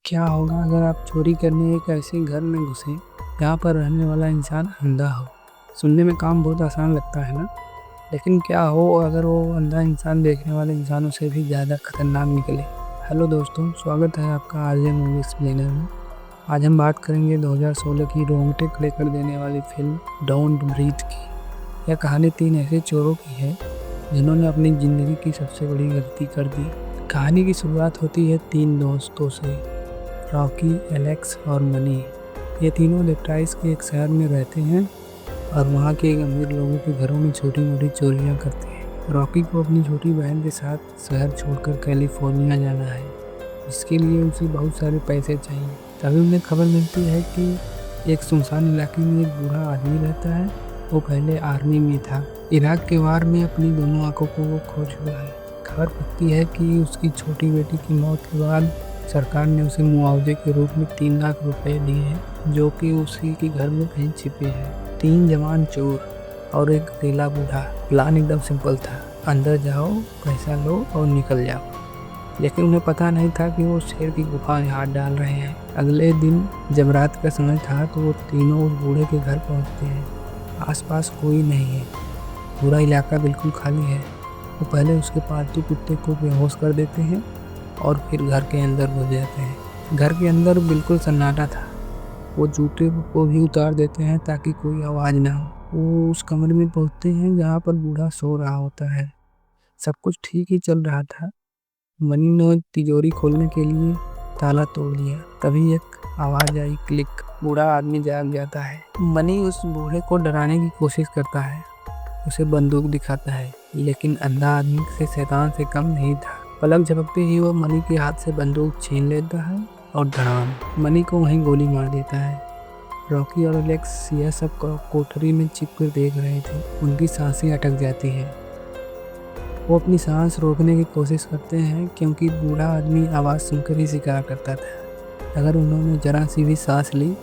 क्या होगा अगर आप चोरी करने एक ऐसे घर में घुसे जहाँ पर रहने वाला इंसान अंधा हो। सुनने में काम बहुत आसान लगता है ना, लेकिन क्या हो अगर वो अंधा इंसान देखने वाले इंसानों से भी ज़्यादा खतरनाक निकले। हेलो दोस्तों, स्वागत है आपका आरजे मूवी एक्सप्लेनर में। आज हम बात करेंगे 2016 की रोंगटे खड़े कर देने वाली फिल्म डोंट ब्रीथ की। यह कहानी 3 ऐसे चोरों की है जिन्होंने अपनी ज़िंदगी की सबसे बड़ी गलती कर दी। कहानी की शुरुआत होती है 3 दोस्तों से, रॉकी, एलेक्स और मनी। ये तीनों डेट्रॉइट के एक शहर में रहते हैं और वहाँ के एक अमीर लोगों के घरों में छोटी मोटी चोरियाँ करते हैं। रॉकी को अपनी छोटी बहन के साथ शहर छोड़कर कैलिफोर्निया जाना है, इसके लिए उसे बहुत सारे पैसे चाहिए। तभी उन्हें खबर मिलती है कि एक सुनसान इलाके में एक बूढ़ा आदमी रहता है। वो पहले आर्मी में था। इराक के वार में अपनी दोनों आंखों को वो खो चुका है। खबर पड़ती है कि उसकी छोटी बेटी की मौत के बाद सरकार ने उसे मुआवजे के रूप में 3 लाख रुपए दिए हैं, जो कि उसी के घर में कहीं छिपे हैं। 3 जवान चोर और एक अकेला बूढ़ा। प्लान एकदम सिंपल था, अंदर जाओ, पैसा लो और निकल जाओ। लेकिन उन्हें पता नहीं था कि वो शेर की गुफा में हाथ डाल रहे हैं। अगले दिन जब रात का समय था तो वो तीनों उस बूढ़े के घर पहुंचते हैं। आसपास कोई नहीं है, पूरा इलाका बिल्कुल खाली है। वो पहले उसके पालतू कुत्ते को बेहोश कर देते हैं और फिर घर के अंदर घुस जाते हैं। घर के अंदर बिल्कुल सन्नाटा था। वो जूते को भी उतार देते हैं ताकि कोई आवाज़ ना हो। वो उस कमरे में पहुंचते हैं जहाँ पर बूढ़ा सो रहा होता है। सब कुछ ठीक ही चल रहा था। मनी ने तिजोरी खोलने के लिए ताला तोड़ दिया। तभी एक आवाज़ आई, क्लिक। बूढ़ा आदमी जाग जाता है। मनी उस बूढ़े को डराने की कोशिश करता है, उसे बंदूक दिखाता है, लेकिन अंधा आदमी से शैतान से कम नहीं था। पलक झपकते ही वो मनी के हाथ से बंदूक छीन लेता है और धड़ाम, मनी को वहीं गोली मार देता है। रॉकी और एलेक्स यह सब कोठरी में छिप कर देख रहे थे। उनकी सांसें अटक जाती हैं। वो अपनी सांस रोकने की कोशिश करते हैं क्योंकि बूढ़ा आदमी आवाज़ सुनकर ही शिकार करता था। अगर उन्होंने जरा सी भी सांस ली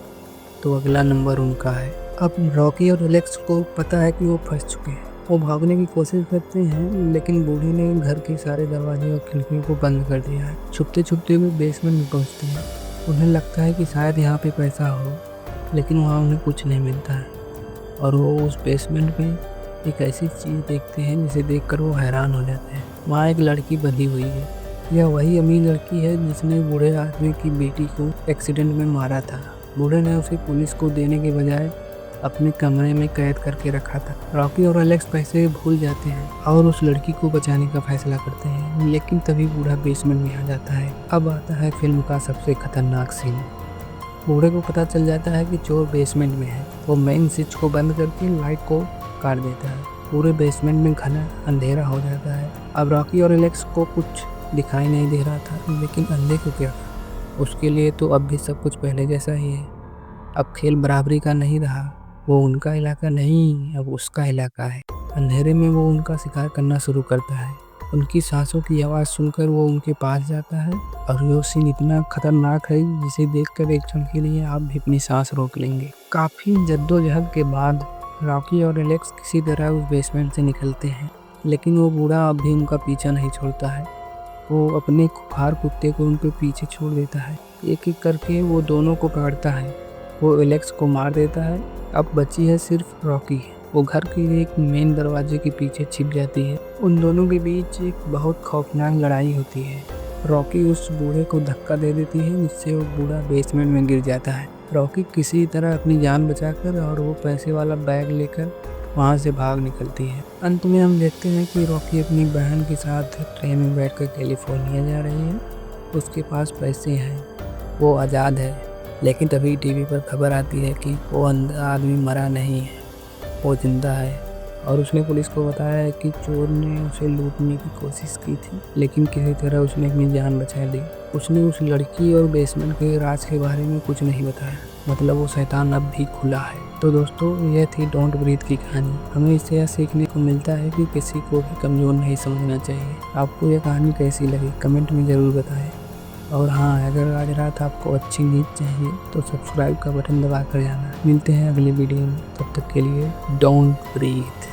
तो अगला नंबर उनका है। अब रॉकी और एलेक्स को पता है कि वो फंस चुके हैं। वो भागने की कोशिश करते हैं, लेकिन बूढ़े ने घर के सारे दरवाजे और खिड़कियों को बंद कर दिया है। छुपते छुपते वो बेसमेंट में पहुंचते हैं। उन्हें लगता है कि शायद यहाँ पे पैसा हो, लेकिन वहाँ उन्हें कुछ नहीं मिलता है। और वो उस बेसमेंट में एक ऐसी चीज़ देखते हैं जिसे देखकर वो हैरान हो जाते हैं। वहाँ एक लड़की बंधी हुई है। यह वही अमीर लड़की है जिसने बूढ़े आदमी की बेटी को एक्सीडेंट में मारा था। बूढ़े ने उसे पुलिस को देने के बजाय अपने कमरे में कैद करके रखा था। रॉकी और एलेक्स पैसे भूल जाते हैं और उस लड़की को बचाने का फैसला करते हैं, लेकिन तभी बूढ़ा बेसमेंट में आ जाता है। अब आता है फिल्म का सबसे खतरनाक सीन। बूढ़े को पता चल जाता है कि चोर बेसमेंट में है। वो मेन स्विच को बंद करके लाइट को काट देता है। पूरे बेसमेंट में घना अंधेरा हो जाता है। अब रॉकी और एलेक्स को कुछ दिखाई नहीं दे रहा था, लेकिन अंधे को क्या, उसके लिए तो अब भी सब कुछ पहले जैसा ही है। अब खेल बराबरी का नहीं रहा। वो उनका इलाका नहीं, अब उसका इलाका है। अंधेरे में वो उनका शिकार करना शुरू करता है। उनकी सांसों की आवाज़ सुनकर वो उनके पास जाता है और वो सीन इतना खतरनाक है जिसे देखकर एक क्षण के लिए आप भी अपनी सांस रोक लेंगे। काफ़ी जद्दोजहद के बाद रॉकी और एलेक्स किसी तरह उस बेसमेंट से निकलते हैं, लेकिन वो बूढ़ा अब भी उनका पीछा नहीं छोड़ता है। वो अपने खुखार कुत्ते को उनके पीछे छोड़ देता है। एक एक करके वो दोनों को पकड़ता है। वो एलेक्स को मार देता है। अब बची है सिर्फ रॉकी। वो घर के एक मेन दरवाजे के पीछे छिप जाती है। उन दोनों के बीच एक बहुत खौफनाक लड़ाई होती है। रॉकी उस बूढ़े को धक्का दे देती है, जिससे वो बूढ़ा बेसमेंट में गिर जाता है। रॉकी किसी तरह अपनी जान बचाकर और वो पैसे वाला बैग लेकर वहाँ से भाग निकलती है। अंत में हम देखते हैं कि रॉकी अपनी बहन के साथ ट्रेन में बैठकर कैलिफोर्निया जा रही है। उसके पास पैसे हैं, वो आज़ाद है। लेकिन तभी टीवी पर खबर आती है कि वो अंधा आदमी मरा नहीं है, वो जिंदा है। और उसने पुलिस को बताया है कि चोर ने उसे लूटने की कोशिश की थी, लेकिन किसी तरह उसने अपनी जान बचा ली। उसने उस लड़की और बेसमेंट के राज के बारे में कुछ नहीं बताया। मतलब वो शैतान अब भी खुला है। तो दोस्तों, यह थी डोंट ब्रीथ की कहानी। हमें इससे यह सीखने को मिलता है कि किसी को भी कमज़ोर नहीं समझना चाहिए। आपको यह कहानी कैसी लगी कमेंट में ज़रूर बताएं। और हाँ, अगर आज रात आपको अच्छी नींद चाहिए तो सब्सक्राइब का बटन दबा कर जाना। मिलते हैं अगली वीडियो में, तब तक के लिए डोंट ब्रीथ।